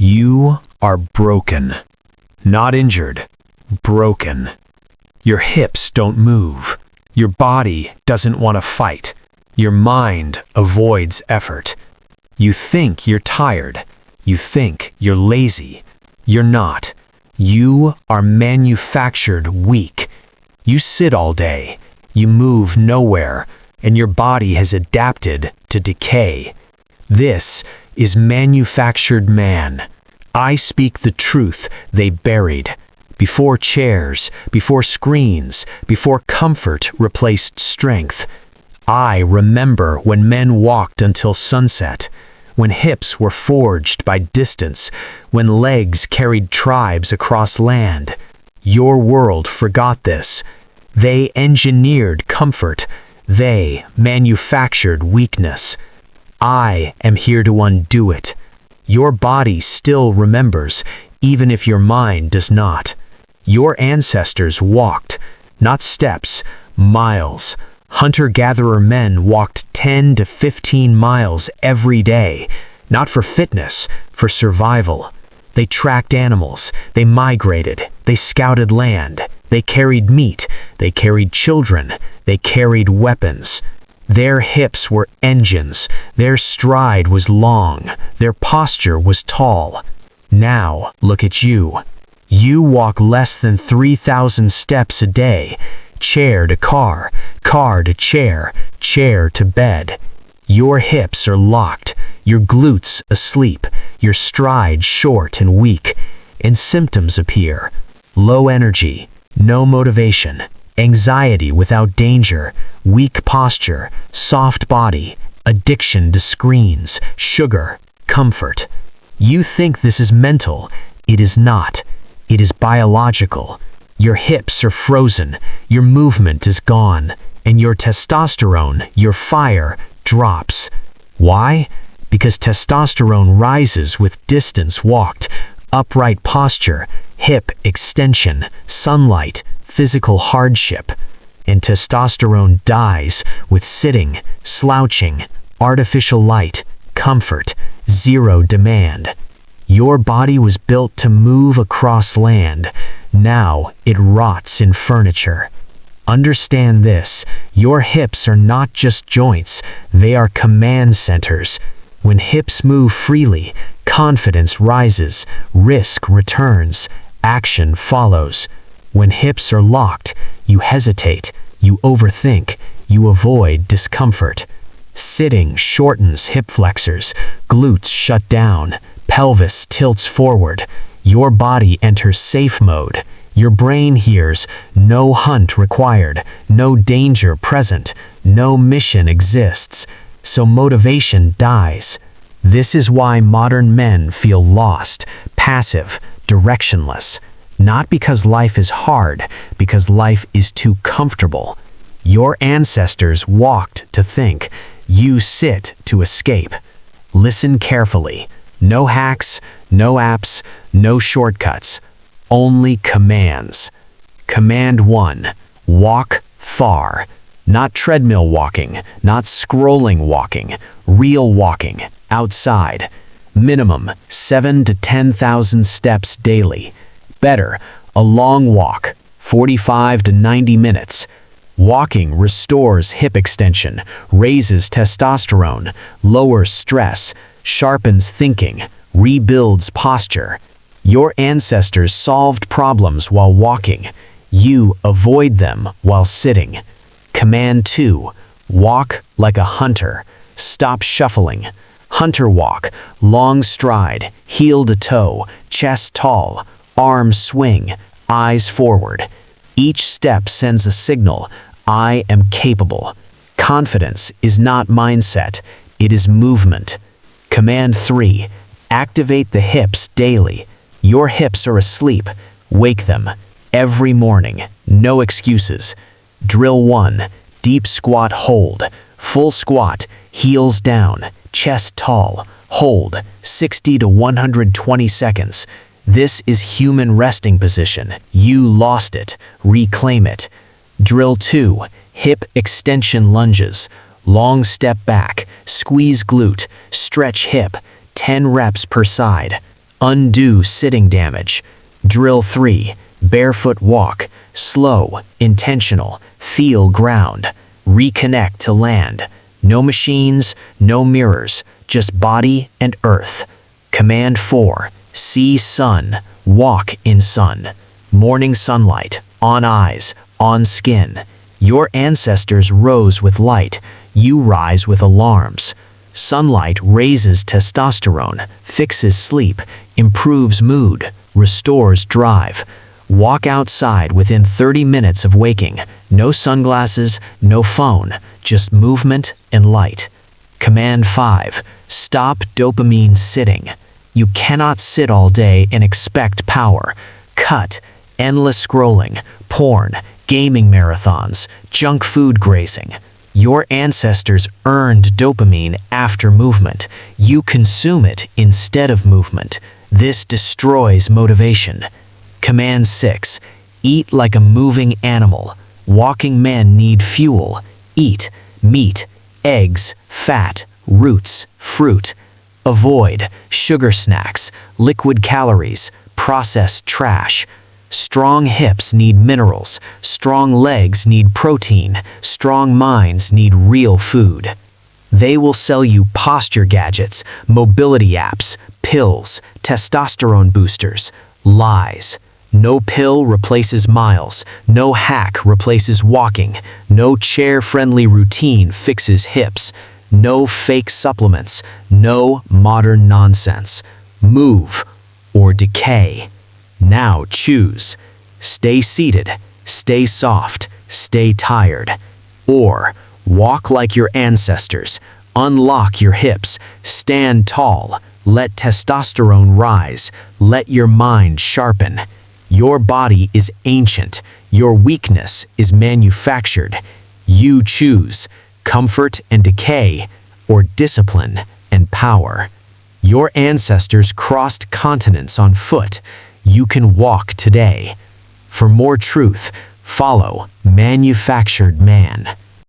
You are broken. Not injured, broken. Your hips don't move. Your body doesn't want to fight. Your mind avoids effort. You think you're tired. You think you're lazy. You're not. You are manufactured weak. You sit all day. You move nowhere, and your body has adapted to decay. This is manufactured man. I speak the truth they buried. Before chairs, before screens, before comfort replaced strength. I remember when men walked until sunset, when hips were forged by distance, when legs carried tribes across land. Your world forgot this. They engineered comfort. They manufactured weakness. I am here to undo it. Your body still remembers, even if your mind does not. Your ancestors walked, not steps, miles. Hunter-gatherer men walked 10 to 15 miles every day, not for fitness, for survival. They tracked animals, they migrated, they scouted land, they carried meat, they carried children, they carried weapons. Their hips were engines, their stride was long, their posture was tall. Now, look at you. You walk less than 3,000 steps a day, chair to car, car to chair, chair to bed. Your hips are locked, your glutes asleep, your stride short and weak, and symptoms appear. Low energy, no motivation, anxiety without danger, weak posture, soft body, addiction to screens, sugar, comfort. You think this is mental. It is not. It is biological. Your hips are frozen, your movement is gone, and your testosterone, your fire, drops. Why? Because testosterone rises with distance walked, upright posture, hip extension, sunlight, physical hardship. And testosterone dies with sitting, slouching, artificial light, comfort, zero demand. Your body was built to move across land. Now it rots in furniture. Understand this, your hips are not just joints, they are command centers. When hips move freely, confidence rises, risk returns, action follows. When hips are locked, you hesitate, you overthink, you avoid discomfort. Sitting shortens hip flexors, glutes shut down, pelvis tilts forward. Your body enters safe mode. Your brain hears, no hunt required, no danger present, no mission exists. So motivation dies. This is why modern men feel lost, passive, directionless. Not because life is hard, because life is too comfortable. Your ancestors walked to think. You sit to escape. Listen carefully. No hacks, no apps, no shortcuts. Only commands. Command 1. Walk far. Not treadmill walking, not scrolling walking, real walking, outside. Minimum 7 to 10,000 steps daily. Better, a long walk, 45 to 90 minutes. Walking restores hip extension, raises testosterone, lowers stress, sharpens thinking, rebuilds posture. Your ancestors solved problems while walking. You avoid them while sitting. Command 2. Walk like a hunter. Stop shuffling. Hunter walk, long stride, heel to toe, chest tall, arms swing, eyes forward. Each step sends a signal. I am capable. Confidence is not mindset, it is movement. Command 3. Activate the hips daily. Your hips are asleep. Wake them. Every morning. No excuses. Drill 1. Deep squat hold. Full squat. Heels down. Chest tall. Hold. 60 to 120 seconds. This is human resting position. You lost it. Reclaim it. Drill 2. Hip extension lunges. Long step back. Squeeze glute. Stretch hip. 10 reps per side. Undo sitting damage. Drill 3. Barefoot walk. Slow, intentional, feel ground. Reconnect to land. No machines, no mirrors, just body and earth. Command 4. See sun. Walk in sun. Morning sunlight, on eyes, on skin. Your ancestors rose with light. You rise with alarms. Sunlight raises testosterone, fixes sleep, improves mood, restores drive. Walk outside within 30 minutes of waking. No sunglasses, no phone, just movement and light. Command 5. Stop dopamine sitting. You cannot sit all day and expect power. Cut. Endless scrolling, porn, gaming marathons, junk food grazing. Your ancestors earned dopamine after movement. You consume it instead of movement. This destroys motivation. Command 6. Eat like a moving animal. Walking men need fuel. Eat meat, eggs, fat, roots, fruit. Avoid sugar snacks, liquid calories, processed trash. Strong hips need minerals. Strong legs need protein. Strong minds need real food. They will sell you posture gadgets, mobility apps, pills, testosterone boosters. Lies. No pill replaces miles. No hack replaces walking. No chair-friendly routine fixes hips. No fake supplements. No modern nonsense. Move or decay. Now choose. Stay seated, stay soft, stay tired. Or walk like your ancestors. Unlock your hips. Stand tall. Let testosterone rise. Let your mind sharpen. Your body is ancient. Your weakness is manufactured. You choose comfort and decay or discipline and power. Your ancestors crossed continents on foot. You can walk today. For more truth, follow Manufactured Man.